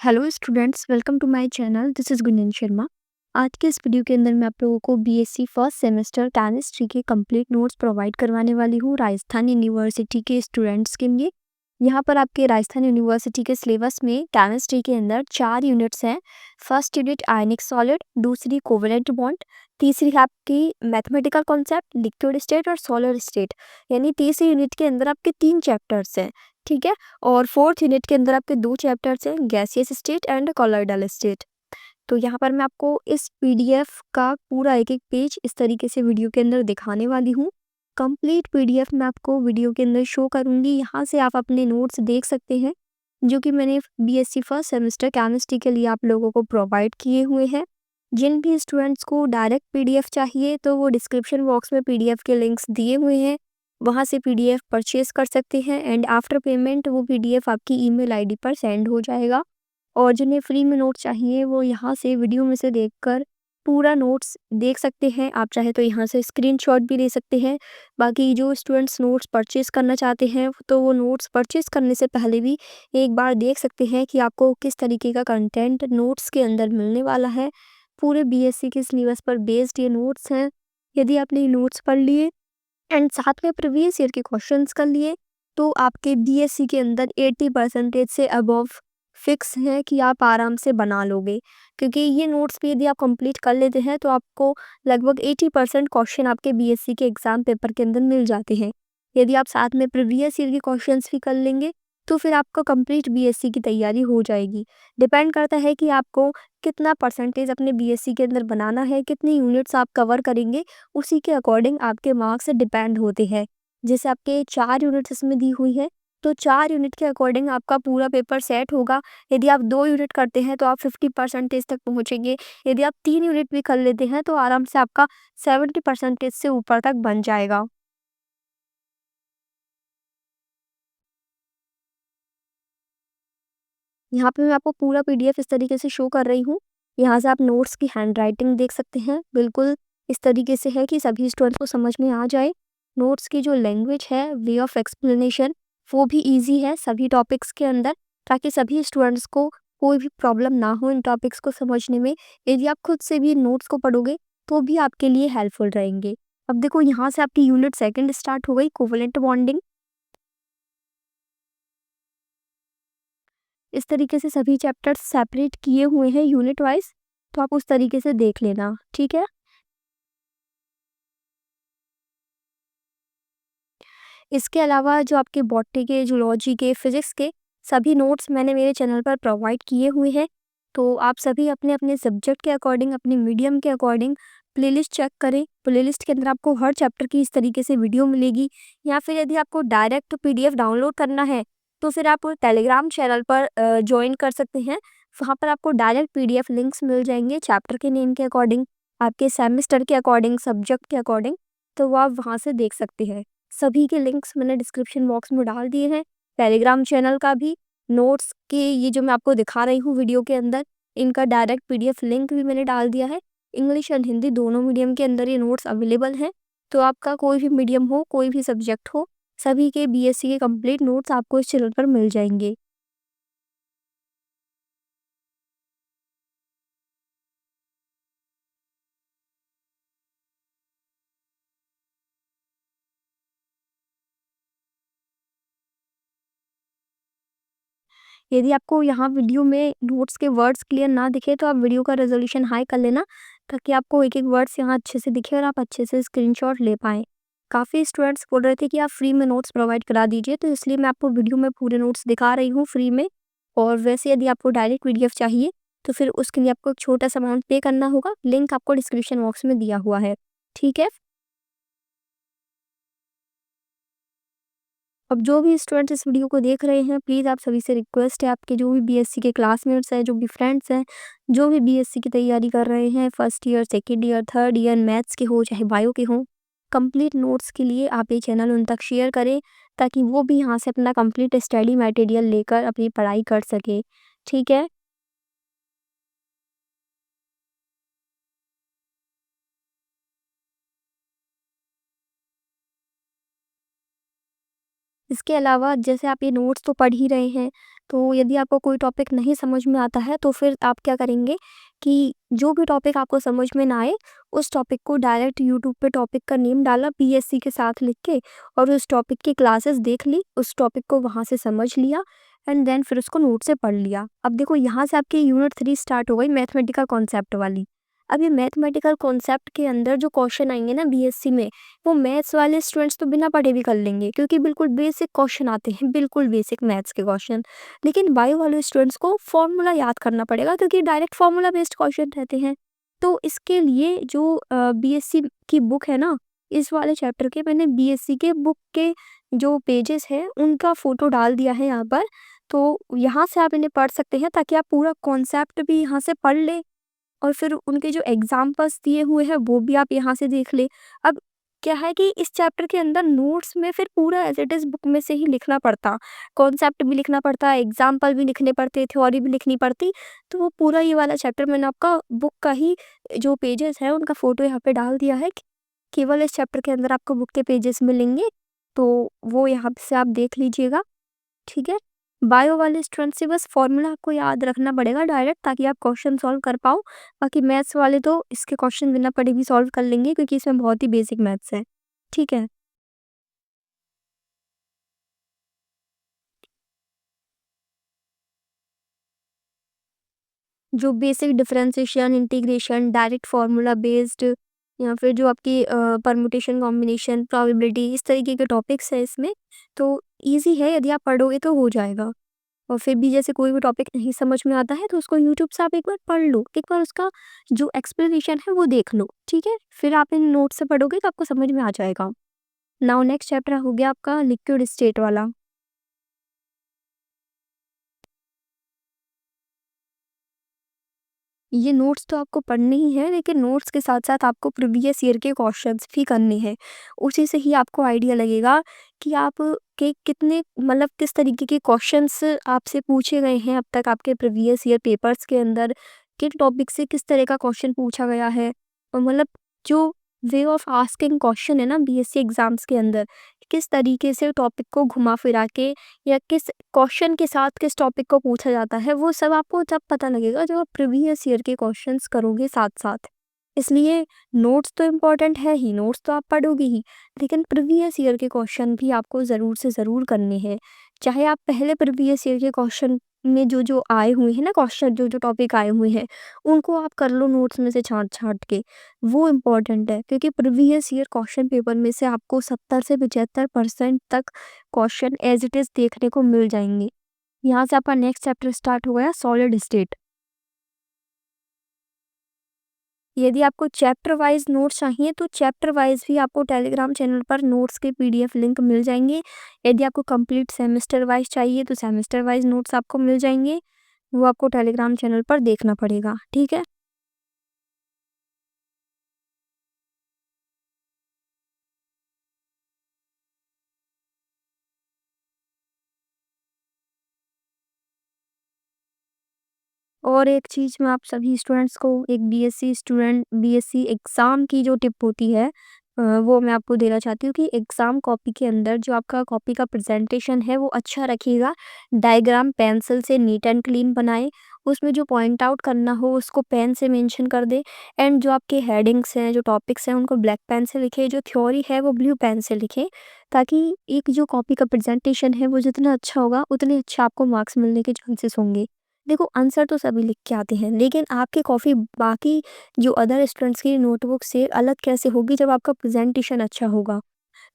Hello students, welcome to my channel. This is Gunjan Sharma. आज के इस वीडियो के अंदर मैं आप लोगों को बीएससी फर्स्ट सेमेस्टर केमिस्ट्री के कंप्लीट नोट्स प्रोवाइड करवाने वाली हूँ राजस्थान यूनिवर्सिटी के स्टूडेंट्स के लिए। यहाँ पर आपके राजस्थान यूनिवर्सिटी के सिलेबस में केमिस्ट्री के अंदर 4 यूनिट्स हैं। फर्स्ट यूनिट आयनिक सॉलिड, दूसरी कोवेलेंट बॉन्ड, तीसरी है आपकी मैथमेटिकल कॉन्सेप्ट, लिक्विड स्टेट और सॉलिड स्टेट। यानी तीसरी यूनिट के अंदर आपके 3 चैप्टर्स हैं, ठीक है। और फोर्थ यूनिट के अंदर आपके 2 चैप्टर्स हैं, gaseous state and colloidal state. तो यहाँ पर मैं आपको इस पीडीएफ का पूरा एक-एक पेज इस तरीके से वीडियो के अंदर दिखाने वाली हूँ। कंप्लीट पीडीएफ मैं आपको वीडियो के अंदर शो करूँगी। यहाँ से आप अपने नोट्स देख सकते हैं, जो कि मैंने बीएससी फर्स्ट सेमेस्टर केमिस्ट्री के लिए आप लोगों को प्रोवाइड किए हुए हैं। जिन भी स्टूडेंट्स को डायरेक्ट पीडीएफ चाहिए तो वो डिस्क्रिप्शन बॉक्स में पीडीएफ के लिंक्स दिए हुए हैं, वहाँ से पीडीएफ परचेज़ कर सकते हैं एंड आफ्टर पेमेंट वो पीडीएफ आपकी ईमेल आईडी पर सेंड हो जाएगा। और जिन्हें फ्री में नोट चाहिए वो यहाँ से वीडियो में से देखकर पूरा नोट्स देख सकते हैं। आप चाहे तो यहाँ से स्क्रीनशॉट भी ले सकते हैं। बाकी जो स्टूडेंट्स नोट्स परचेज़ करना चाहते हैं तो वो नोट्स परचेज़ करने से पहले भी एक बार देख सकते हैं कि आपको किस तरीके का कंटेंट नोट्स के अंदर मिलने वाला है। पूरे बीएससी के सिलेबस पर बेस्ड ये नोट्स हैं। यदि आपने ये नोट्स पढ़ लिए एंड साथ में प्रीवियस ईयर के क्वेश्चंस कर लिए तो आपके बीएससी के अंदर 80% से अबव फिक्स है कि आप आराम से बना लोगे, क्योंकि ये नोट्स भी यदि आप कंप्लीट कर लेते हैं तो आपको लगभग 80% क्वेश्चन आपके बीएससी के एग्जाम पेपर के अंदर मिल जाते हैं। यदि आप साथ में प्रीवियस ईयर के क्वेश्चंस भी कर लेंगे तो फिर आपका कंप्लीट बीएससी की तैयारी हो जाएगी। डिपेंड करता है कि आपको कितना परसेंटेज अपने बीएससी के अंदर बनाना है, कितनी यूनिट्स आप कवर करेंगे, उसी के अकॉर्डिंग आपके मार्क्स डिपेंड होते हैं। जैसे आपके 4 यूनिट्स इसमें दी हुई है, तो 4 यूनिट के अकॉर्डिंग आपका पूरा पेपर सेट होगा। यदि आप 2 यूनिट करते हैं तो आप 50% तक पहुँचेंगे। यदि आप 3 यूनिट भी कर लेते हैं तो आराम से आपका 70% से ऊपर तक बन जाएगा। यहाँ पे मैं आपको पूरा पीडीएफ इस तरीके से शो कर रही हूँ। यहाँ से आप नोट्स की हैंडराइटिंग देख सकते हैं। बिल्कुल इस तरीके से है कि सभी स्टूडेंट्स को समझ में आ जाए। नोट्स की जो लैंग्वेज है, वे ऑफ एक्सप्लेनेशन, वो भी ईज़ी है सभी टॉपिक्स के अंदर, ताकि सभी स्टूडेंट्स को कोई भी प्रॉब्लम ना हो इन टॉपिक्स को समझने में। यदि आप खुद से भी नोट्स को पढ़ोगे तो भी आपके लिए हेल्पफुल रहेंगे। अब देखो यहाँ से आपकी यूनिट सेकंड स्टार्ट हो गई, कोवेलेंट बॉन्डिंग। इस तरीके से सभी चैप्टर्स सेपरेट किए हुए हैं यूनिट वाइज, तो आप उस तरीके से देख लेना, ठीक है। इसके अलावा जो आपके बॉटनी के, जूलॉजी के, फिजिक्स के सभी नोट्स मैंने मेरे चैनल पर प्रोवाइड किए हुए हैं। तो आप सभी अपने अपने सब्जेक्ट के अकॉर्डिंग, अपने मीडियम के अकॉर्डिंग प्लेलिस्ट चेक करें। प्लेलिस्ट के अंदर आपको हर चैप्टर की इस तरीके से वीडियो मिलेगी, या फिर यदि आपको डायरेक्ट पीडीएफ डाउनलोड करना है तो फिर आप टेलीग्राम चैनल पर ज्वाइन कर सकते हैं। वहाँ पर आपको डायरेक्ट पीडीएफ लिंक्स मिल जाएंगे चैप्टर के नेम के अकॉर्डिंग, आपके सेमेस्टर के अकॉर्डिंग, सब्जेक्ट के अकॉर्डिंग। तो वो आप वहाँ से देख सकते हैं। सभी के लिंक्स मैंने डिस्क्रिप्शन बॉक्स में डाल दिए हैं। टेलीग्राम चैनल का भी, नोट्स के ये जो मैं आपको दिखा रही हूँ वीडियो के अंदर, इनका डायरेक्ट पीडीएफ लिंक भी मैंने डाल दिया है। इंग्लिश एंड हिंदी दोनों मीडियम के अंदर ये नोट्स अवेलेबल हैं। तो आपका कोई भी मीडियम हो, कोई भी सब्जेक्ट हो, सभी के बीएससी के कंप्लीट नोट्स आपको इस चैनल पर मिल जाएंगे। यदि आपको यहाँ वीडियो में नोट्स के वर्ड्स क्लियर ना दिखे तो आप वीडियो का रेजोल्यूशन हाई कर लेना, ताकि आपको एक एक वर्ड्स यहाँ अच्छे से दिखे और आप अच्छे से स्क्रीनशॉट ले पाएँ। काफ़ी स्टूडेंट्स बोल रहे थे कि आप फ्री में नोट्स प्रोवाइड करा दीजिए, तो इसलिए मैं आपको वीडियो में पूरे नोट्स दिखा रही हूँ फ्री में। और वैसे यदि आपको डायरेक्ट पीडीएफ चाहिए तो फिर उसके लिए आपको एक छोटा-सा अमाउंट पे करना होगा। लिंक आपको डिस्क्रिप्शन बॉक्स में दिया हुआ है, ठीक है? अब जो भी स्टूडेंट्स इस वीडियो को देख रहे हैं, प्लीज़ आप सभी से रिक्वेस्ट है, आपके जो भी बीएससी के क्लासमेट्स हैं, जो भी फ्रेंड्स हैं, जो भी बीएससी की तैयारी कर रहे हैं, first year, second year, third year, maths के हो चाहे बायो के हों, कंप्लीट नोट्स के लिए आप ये चैनल उन तक शेयर करें, ताकि वो भी यहाँ से अपना कंप्लीट स्टडी मटेरियल लेकर अपनी पढ़ाई कर सके, ठीक है। इसके अलावा जैसे आप ये नोट्स तो पढ़ ही रहे हैं, तो यदि आपको कोई टॉपिक नहीं समझ में आता है तो फिर आप क्या करेंगे कि जो भी टॉपिक आपको समझ में ना आए, उस टॉपिक को डायरेक्ट यूट्यूब पे टॉपिक का नेम डाला बीएससी के साथ लिख के और उस टॉपिक की क्लासेस देख ली, उस टॉपिक को वहाँ से समझ लिया एंड देन फिर उसको नोट से पढ़ लिया। अब देखो यहाँ से आपकी यूनिट 3 स्टार्ट हो गई मैथमेटिकल कॉन्सेप्ट वाली। अब ये मैथमेटिकल कॉन्सेप्ट के अंदर जो क्वेश्चन आएंगे ना बीएससी में, वो मैथ्स वाले स्टूडेंट्स तो बिना पढ़े भी कर लेंगे क्योंकि बिल्कुल बेसिक क्वेश्चन आते हैं, बिल्कुल बेसिक मैथ्स के क्वेश्चन। लेकिन बायो वाले स्टूडेंट्स को फॉर्मूला याद करना पड़ेगा क्योंकि डायरेक्ट फॉर्मूला बेस्ड क्वेश्चन रहते हैं। तो इसके लिए जो बीएससी की बुक है ना, इस वाले चैप्टर के मैंने बीएससी के बुक के जो पेजेस हैं उनका फ़ोटो डाल दिया है यहाँ पर। तो यहाँ से आप इन्हें पढ़ सकते हैं ताकि आप पूरा कॉन्सेप्ट भी यहाँ से पढ़ लें और फिर उनके जो एग्ज़ाम्पल्स दिए हुए हैं वो भी आप यहाँ से देख लें। अब क्या है कि इस चैप्टर के अंदर नोट्स में फिर पूरा एज़ इट इज़ बुक में से ही लिखना पड़ता। कॉन्सेप्ट भी लिखना पड़ता, एग्ज़ाम्पल भी लिखने पड़ते, थ्योरी भी लिखनी पड़ती। तो वो पूरा ये वाला चैप्टर मैंने आपका बुक का ही जो पेजेस हैं उनका फ़ोटो यहाँ पे डाल दिया है। केवल इस चैप्टर के अंदर आपको बुक के पेजेस मिलेंगे, तो वो यहाँ से आप देख लीजिएगा, ठीक है? बायो वाले स्टूडेंट से बस फॉर्मूला आपको याद रखना पड़ेगा डायरेक्ट ताकि आप क्वेश्चन सॉल्व कर पाओ। बाकी मैथ्स वाले तो इसके क्वेश्चन बिना पढ़े भी सॉल्व कर लेंगे क्योंकि इसमें बहुत ही बेसिक मैथ्स है, ठीक है? जो basic differentiation, integration, direct formula based या फिर जो आपकी परम्यूटेशन, कॉम्बिनेशन, प्रोबेबिलिटी इस तरीके के टॉपिक्स हैं इसमें, तो ईज़ी है यदि आप पढ़ोगे तो हो जाएगा। और फिर भी जैसे कोई भी टॉपिक नहीं समझ में आता है तो उसको यूट्यूब से आप एक बार पढ़ लो, एक बार उसका जो एक्सप्लेनेशन है वो देख लो, ठीक है? फिर आप इन नोट से पढ़ोगे तो आपको समझ में आ जाएगा। नाउ नेक्स्ट चैप्टर हो गया आपका लिक्विड स्टेट वाला। ये नोट्स तो आपको पढ़ने ही हैं लेकिन नोट्स के साथ-साथ आपको प्रीवियस ईयर के क्वेश्चंस भी करने हैं। उसी से ही आपको आइडिया लगेगा कि आप के कितने मतलब किस तरीके के क्वेश्चंस आपसे पूछे गए हैं अब तक आपके प्रीवियस ईयर पेपर्स के अंदर, किन टॉपिक से किस तरह का क्वेश्चन पूछा गया है। और मतलब जो वे ऑफ आस्किंग क्वेश्चन है ना बीएससी एग्ज़ाम्स के अंदर, किस तरीके से टॉपिक को घुमा-फिरा के या किस क्वेश्चन के साथ किस टॉपिक को पूछा जाता है, वो सब आपको तब पता लगेगा जब आप प्रीवियस ईयर के क्वेश्चंस करोगे साथ-साथ। इसलिए नोट्स तो इम्पोर्टेंट है ही, नोट्स तो आप पढ़ोगे ही, लेकिन प्रीवियस ईयर के क्वेश्चन भी आपको ज़रूर से ज़रूर करने हैं। चाहे आप पहले प्रीवियस ईयर के क्वेश्चन में जो आए हुए हैं ना क्वेश्चन जो टॉपिक आए हुए हैं, उनको आप कर लो नोट्स में से छाँट-छाँट के। वो इम्पोर्टेंट है क्योंकि प्रीवियस ईयर क्वेश्चन पेपर में से आपको 70 से 75% तक क्वेश्चन एज़ इट इज़ देखने को मिल जाएँगे। यहाँ से आपका नेक्स्ट चैप्टर स्टार्ट हो गया सॉलिड स्टेट। यदि आपको चैप्टर वाइज़ नोट्स चाहिए तो चैप्टर वाइज़ भी आपको टेलीग्राम चैनल पर नोट्स के पीडीएफ लिंक मिल जाएँगे। यदि आपको कंप्लीट सेमेस्टर वाइज़ चाहिए तो सेमेस्टर वाइज़ नोट्स आपको मिल जाएँगे। वो आपको टेलीग्राम चैनल पर देखना पड़ेगा, ठीक है? और एक चीज़ मैं आप सभी स्टूडेंट्स को एक बीएससी एग्ज़ाम की जो टिप होती है वो मैं आपको देना चाहती हूँ कि एग्ज़ाम कॉपी के अंदर जो आपका कॉपी का प्रेजेंटेशन है वो अच्छा रखिएगा। डायग्राम पेंसिल से नीट एंड क्लीन बनाएँ। उसमें जो पॉइंट आउट करना हो उसको पेन से मेंशन कर दें एंड जो आपके हेडिंग्स हैं, जो टॉपिक्स हैं उनको ब्लैक पेन से लिखें, जो थ्योरी है वो ब्लू पेन से लिखें ताकि एक जो कॉपी का प्रेजेंटेशन है वो जितना अच्छा होगा उतने अच्छे आपको मार्क्स मिलने के चांसेस होंगे। देखो आंसर तो सभी लिख के आते हैं लेकिन आपकी कॉपी बाकी जो अदर स्टूडेंट्स की नोटबुक से अलग कैसे होगी जब आपका प्रेजेंटेशन अच्छा होगा।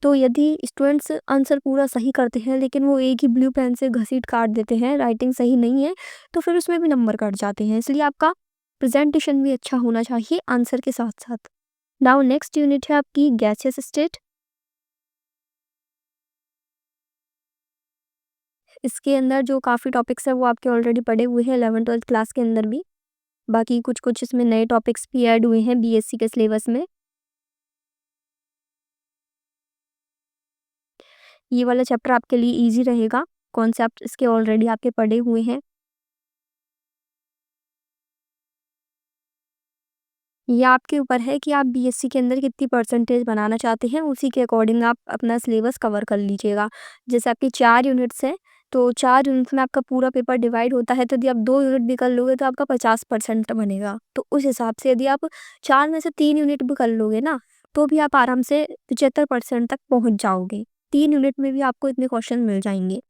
तो यदि स्टूडेंट्स आंसर पूरा सही करते हैं लेकिन वो एक ही ब्लू पेन से घसीट काट देते हैं, राइटिंग सही नहीं है, तो फिर उसमें भी नंबर कट जाते हैं। इसलिए आपका प्रेजेंटेशन भी अच्छा होना चाहिए आंसर के साथ-साथ। नाउ नेक्स्ट यूनिट है आपकी गैसियस स्टेट। इसके अंदर जो काफ़ी टॉपिक्स हैं वो आपके ऑलरेडी पढ़े हुए हैं 11th-12th क्लास के अंदर भी। बाकी कुछ-कुछ इसमें नए टॉपिक्स भी ऐड हुए हैं बीएससी के सिलेबस में। ये वाला चैप्टर आपके लिए ईज़ी रहेगा, कॉन्सेप्ट इसके ऑलरेडी आपके पढ़े हुए हैं। ये आपके ऊपर है कि आप बीएससी के अंदर कितनी परसेंटेज बनाना चाहते हैं, उसी के अकॉर्डिंग आप अपना सिलेबस कवर कर लीजिएगा। जैसे आपकी 4 यूनिट्स हैं, तो 4 यूनिट में आपका पूरा पेपर डिवाइड होता है, तो यदि आप 2 यूनिट भी कर लोगे तो आपका 50% बनेगा। तो उस हिसाब से यदि आप 4 में से 3 यूनिट भी कर लोगे ना, तो भी आप आराम से 75% तक पहुँच जाओगे। 3 यूनिट में भी आपको इतने क्वेश्चन मिल जाएँगे।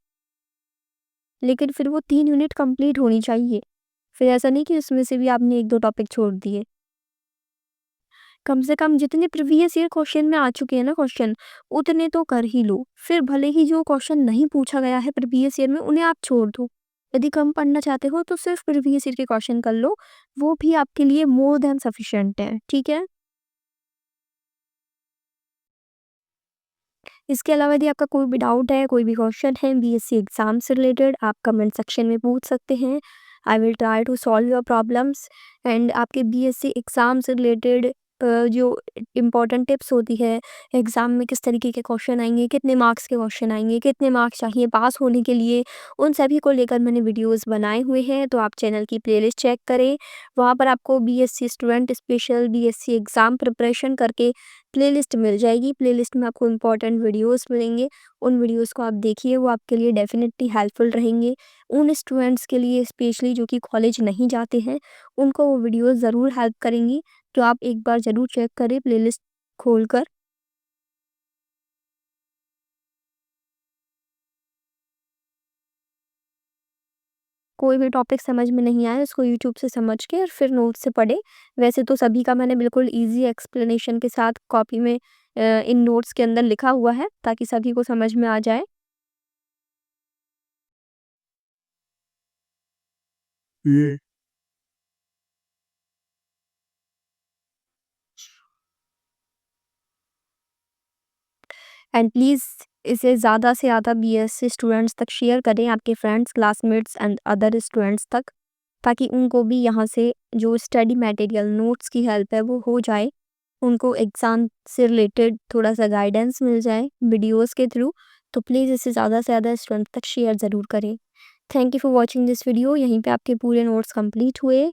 लेकिन फिर वो 3 यूनिट कंप्लीट होनी चाहिए। फिर ऐसा नहीं कि उसमें से भी आपने 1-2 टॉपिक छोड़ दिए। कम से कम जितने प्रीवियस ईयर क्वेश्चन में आ चुके हैं ना क्वेश्चन, उतने तो कर ही लो। फिर भले ही जो क्वेश्चन नहीं पूछा गया है प्रीवियस ईयर में, उन्हें आप छोड़ दो। यदि कम पढ़ना चाहते हो तो सिर्फ प्रीवियस ईयर के क्वेश्चन कर लो, वो भी आपके लिए मोर देन सफिशिएंट है, ठीक है? इसके अलावा यदि आपका कोई भी डाउट है, कोई भी क्वेश्चन है बीएससी एग्ज़ाम से रिलेटेड, आप कमेंट सेक्शन में पूछ सकते हैं। I will try to solve your problems. And आपके बीएससी एग्ज़ाम से रिलेटेड जो इम्पोर्टेंट टिप्स होती है, एग्ज़ाम में किस तरीके के क्वेश्चन आएँगे, कितने मार्क्स के क्वेश्चन आएँगे, कितने मार्क्स चाहिए पास होने के लिए, उन सभी को लेकर मैंने वीडियोज़ बनाए हुए हैं। तो आप चैनल की प्लेलिस्ट चेक करें, वहाँ पर आपको BSc student special BSc exam preparation करके प्लेलिस्ट मिल जाएगी। प्लेलिस्ट में आपको इम्पोर्टेंट वीडियोस मिलेंगे। उन वीडियोस को आप देखिए, वो आपके लिए डेफ़िनेटली हेल्पफुल रहेंगे। उन स्टूडेंट्स के लिए स्पेशली जो कि कॉलेज नहीं जाते हैं, उनको वो वीडियोस ज़रूर हेल्प करेंगी। तो आप एक बार ज़रूर चेक करें प्लेलिस्ट खोलकर। कोई भी टॉपिक समझ में नहीं आया, उसको यूट्यूब से समझ के और फिर नोट से पढ़ें। वैसे तो सभी का मैंने बिल्कुल ईज़ी एक्सप्लेनेशन के साथ कॉपी में इन नोट्स के अंदर लिखा हुआ है, ताकि सभी को समझ में आ जाए। ये एंड प्लीज़ इसे ज़्यादा से ज़्यादा बीएससी स्टूडेंट्स तक शेयर करें, आपके friends, classmates and other students तक, ताकि उनको भी यहाँ से जो स्टडी मटेरियल नोट्स की हेल्प है वो हो जाए। उनको एग्ज़ाम से रिलेटेड थोड़ा-सा गाइडेंस मिल जाए वीडियोज़ के थ्रू। तो प्लीज़ इसे ज़्यादा से ज़्यादा स्टूडेंट्स तक शेयर ज़रूर करें। Thank you for watching this video. यहीं पे आपके पूरे नोट्स कंप्लीट हुए।